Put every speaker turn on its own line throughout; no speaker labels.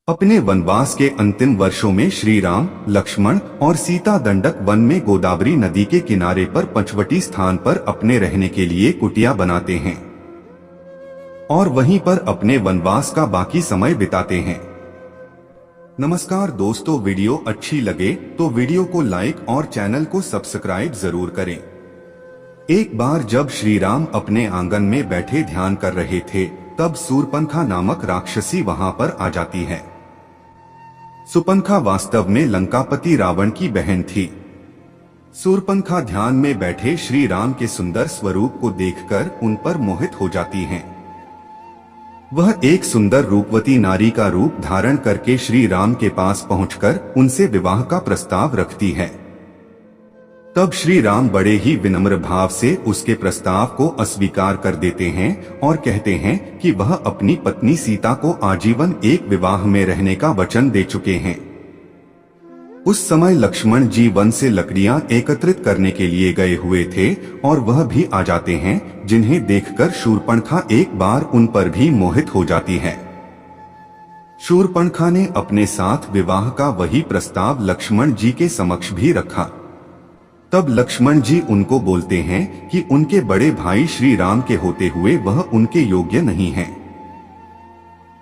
अपने वनवास के अंतिम वर्षों में श्री राम, लक्ष्मण और सीता दंडक वन में गोदावरी नदी के किनारे पर पंचवटी स्थान पर अपने रहने के लिए कुटिया बनाते हैं और वहीं पर अपने वनवास का बाकी समय बिताते हैं। नमस्कार दोस्तों, वीडियो अच्छी लगे तो वीडियो को लाइक और चैनल को सब्सक्राइब जरूर करें। एक बार जब श्री राम अपने आंगन में बैठे ध्यान कर रहे थे, तब शूर्पणखा नामक राक्षसी वहां पर आ जाती है। शूर्पणखा वास्तव में लंकापति रावण की बहन थी। शूर्पणखा ध्यान में बैठे श्री राम के सुंदर स्वरूप को देखकर उन पर मोहित हो जाती हैं। वह एक सुंदर रूपवती नारी का रूप धारण करके श्री राम के पास पहुंचकर उनसे विवाह का प्रस्ताव रखती है। तब श्री राम बड़े ही विनम्र भाव से उसके प्रस्ताव को अस्वीकार कर देते हैं और कहते हैं कि वह अपनी पत्नी सीता को आजीवन एक विवाह में रहने का वचन दे चुके हैं। उस समय लक्ष्मण जी वन से लकड़ियां एकत्रित करने के लिए गए हुए थे और वह भी आ जाते हैं, जिन्हें देखकर शूर्पणखा एक बार उन पर भी मोहित हो जाती है। शूर्पणखा ने अपने साथ विवाह का वही प्रस्ताव लक्ष्मण जी के समक्ष भी रखा। तब लक्ष्मण जी उनको बोलते हैं कि उनके बड़े भाई श्री राम के होते हुए वह उनके योग्य नहीं है।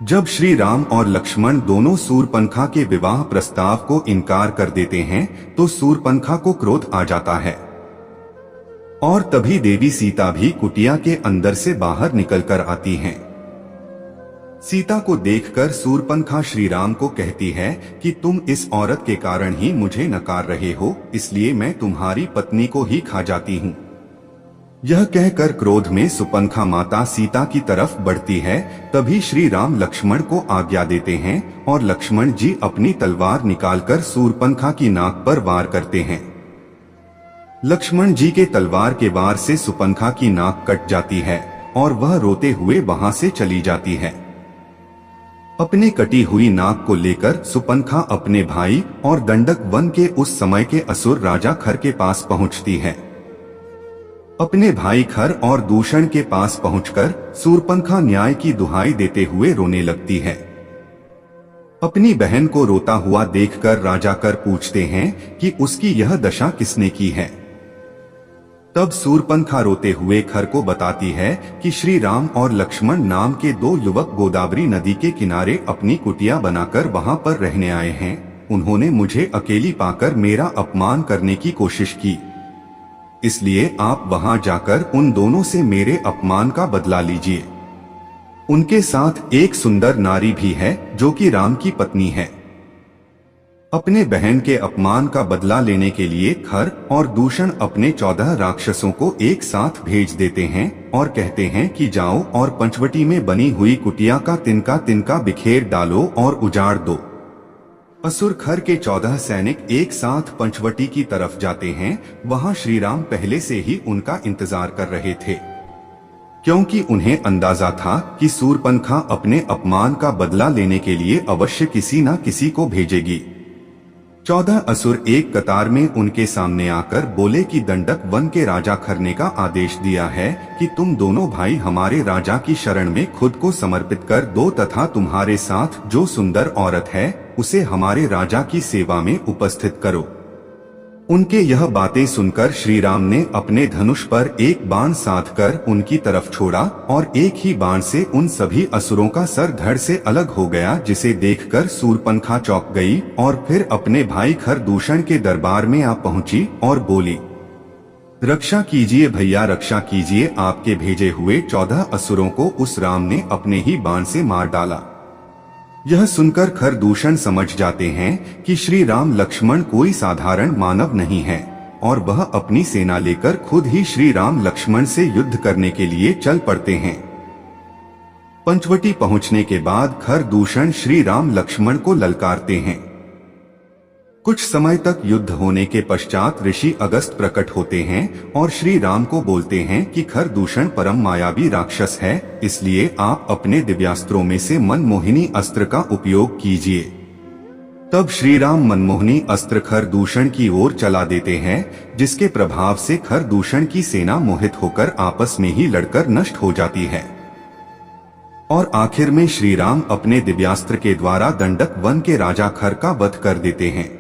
जब श्री राम और लक्ष्मण दोनों शूर्पणखा के विवाह प्रस्ताव को इनकार कर देते हैं तो शूर्पणखा को क्रोध आ जाता है और तभी देवी सीता भी कुटिया के अंदर से बाहर निकलकर आती हैं। सीता को देखकर शूर्पणखा श्री राम को कहती है कि तुम इस औरत के कारण ही मुझे नकार रहे हो, इसलिए मैं तुम्हारी पत्नी को ही खा जाती हूँ। यह कहकर क्रोध में शूर्पणखा माता सीता की तरफ बढ़ती है। तभी श्री राम लक्ष्मण को आज्ञा देते हैं और लक्ष्मण जी अपनी तलवार निकालकर शूर्पणखा की नाक पर वार करते हैं। लक्ष्मण जी के तलवार के वार से शूर्पणखा की नाक कट जाती है और वह रोते हुए वहां से चली जाती है। अपने कटी हुई नाक को लेकर शूर्पणखा अपने भाई और दंडक वन के उस समय के असुर राजा खर के पास पहुंचती है। अपने भाई खर और दूषण के पास पहुंचकर शूर्पणखा न्याय की दुहाई देते हुए रोने लगती है। अपनी बहन को रोता हुआ देखकर राजा कर पूछते हैं कि उसकी यह दशा किसने की है। तब शूर्पणखा रोते हुए खर को बताती है कि श्री राम और लक्ष्मण नाम के दो युवक गोदावरी नदी के किनारे अपनी कुटिया बनाकर वहां पर रहने आए हैं। उन्होंने मुझे अकेली पाकर मेरा अपमान करने की कोशिश की, इसलिए आप वहां जाकर उन दोनों से मेरे अपमान का बदला लीजिए। उनके साथ एक सुंदर नारी भी है जो कि राम की पत्नी है। अपने बहन के अपमान का बदला लेने के लिए खर और दूषण अपने 14 राक्षसों को एक साथ भेज देते हैं और कहते हैं कि जाओ और पंचवटी में बनी हुई कुटिया का तिनका तिनका बिखेर डालो और उजाड़ दो। असुर खर के 14 सैनिक एक साथ पंचवटी की तरफ जाते हैं। वहां श्री राम पहले से ही उनका इंतजार कर रहे थे, क्योंकि उन्हें अंदाजा था कि शूर्पणखा अपने अपमान का बदला लेने के लिए अवश्य किसी न किसी को भेजेगी। 14 असुर एक कतार में उनके सामने आकर बोले कि दंडक वन के राजा खर ने का आदेश दिया है कि तुम दोनों भाई हमारे राजा की शरण में खुद को समर्पित कर दो तथा तुम्हारे साथ जो सुंदर औरत है उसे हमारे राजा की सेवा में उपस्थित करो। उनके यह बातें सुनकर श्री राम ने अपने धनुष पर एक बाण साधकर उनकी तरफ छोड़ा और एक ही बाण से उन सभी असुरों का सर धड़ से अलग हो गया, जिसे देखकर शूर्पणखा चौंक गई और फिर अपने भाई खर दूषण के दरबार में आ पहुंची और बोली, रक्षा कीजिए भैया, रक्षा कीजिए। आपके भेजे हुए 14 असुरों को उस राम ने अपने ही बाण से मार डाला। यह सुनकर खर दूषण समझ जाते हैं कि श्री राम लक्ष्मण कोई साधारण मानव नहीं है और वह अपनी सेना लेकर खुद ही श्री राम लक्ष्मण से युद्ध करने के लिए चल पड़ते हैं। पंचवटी पहुंचने के बाद खर दूषण श्री राम लक्ष्मण को ललकारते हैं। कुछ समय तक युद्ध होने के पश्चात ऋषि अगस्त प्रकट होते हैं और श्री राम को बोलते हैं कि खर दूषण परम मायावी राक्षस है, इसलिए आप अपने दिव्यास्त्रों में से मनमोहिनी अस्त्र का उपयोग कीजिए। तब श्री राम मनमोहिनी अस्त्र खर दूषण की ओर चला देते हैं, जिसके प्रभाव से खर दूषण की सेना मोहित होकर आपस में ही लड़कर नष्ट हो जाती है। और आखिर में श्री राम अपने दिव्यास्त्र के द्वारा दंडक वन के राजा खर का वध कर देते हैं।